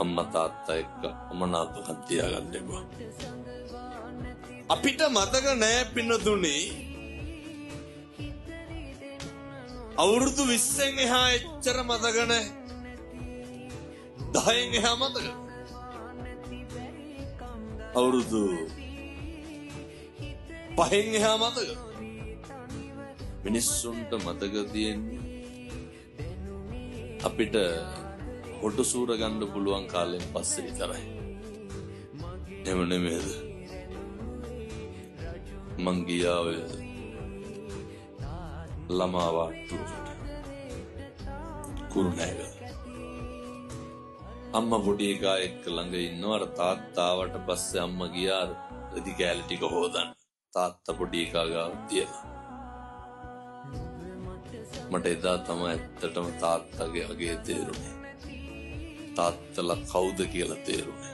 අම්මා තාත්තා එක්ක අමනාපකම් තියාගන්න එපා. අපිට මතක නෑ පින්නතුනේ අවුරුදු 20න් එහා එච්චර මතක නෑ. 10න් එහා මතක. අවුරුදු 5න් එහා මතක. මිනිස්සුන්ට මතක තියෙන්නේ අපිට හොට සූර ගන්න පුළුවන් කාලෙන් පස්සේ විතරයි. එහෙම නෙමෙයිද? මං ගියා ඔය ළමා වාට්ටුවට කුරුණෑගල. අම්මා පොඩි එකා එක්ක ළඟ ඉන්නවා. අර තාත්තාවට පස්සේ අම්මා ගියා රෙදි කෑලි ටික හොදන්න. තාත්තා පොඩි එකා ගාව තියලා. මට එදා තමයි ඇත්තටම තාත්තගේ අගේ තේරුනේ. තාත්තලා කවුද කියලා තේරුනේ.